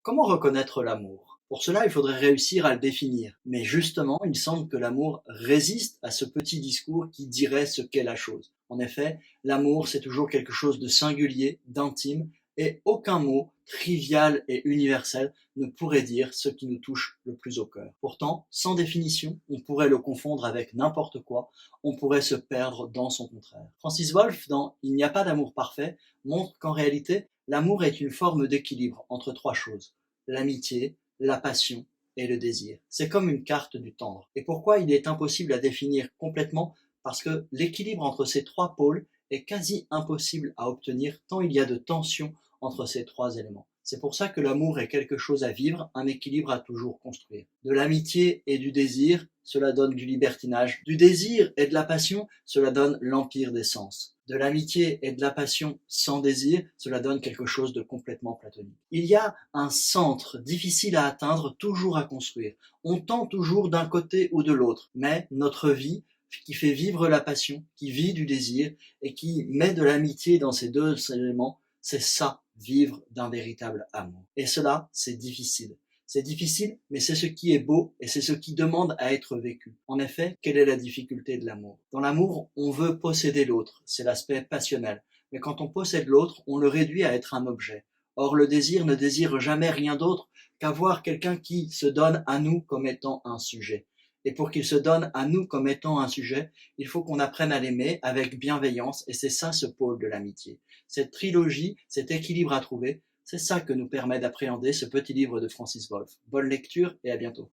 Comment reconnaître l'amour? Pour cela, il faudrait réussir à le définir. Mais justement, il semble que l'amour résiste à ce petit discours qui dirait ce qu'est la chose. En effet, l'amour, c'est toujours quelque chose de singulier, d'intime, et aucun mot, trivial et universel, ne pourrait dire ce qui nous touche le plus au cœur. Pourtant, sans définition, on pourrait le confondre avec n'importe quoi, on pourrait se perdre dans son contraire. Francis Wolff, dans Il n'y a pas d'amour parfait, montre qu'en réalité, l'amour est une forme d'équilibre entre trois choses: l'amitié, la passion et le désir. C'est comme une carte du tendre. Et pourquoi il est impossible à définir complètement? Parce que l'équilibre entre ces trois pôles est quasi impossible à obtenir tant il y a de tension entre ces trois éléments. C'est pour ça que l'amour est quelque chose à vivre, un équilibre à toujours construire. De l'amitié et du désir, cela donne du libertinage. Du désir et de la passion, cela donne l'empire des sens. De l'amitié et de la passion sans désir, cela donne quelque chose de complètement platonique. Il y a un centre difficile à atteindre, toujours à construire. On tend toujours d'un côté ou de l'autre, mais notre vie, qui fait vivre la passion, qui vit du désir et qui met de l'amitié dans ces deux éléments, c'est ça, vivre d'un véritable amour. Et cela, c'est difficile. C'est difficile, mais c'est ce qui est beau et c'est ce qui demande à être vécu. En effet, quelle est la difficulté de l'amour? Dans l'amour, on veut posséder l'autre, c'est l'aspect passionnel. Mais quand on possède l'autre, on le réduit à être un objet. Or, le désir ne désire jamais rien d'autre qu'avoir quelqu'un qui se donne à nous comme étant un sujet. Et pour qu'il se donne à nous comme étant un sujet, il faut qu'on apprenne à l'aimer avec bienveillance, et c'est ça ce pôle de l'amitié. Cette trilogie, cet équilibre à trouver, c'est ça que nous permet d'appréhender ce petit livre de Francis Wolff. Bonne lecture et à bientôt.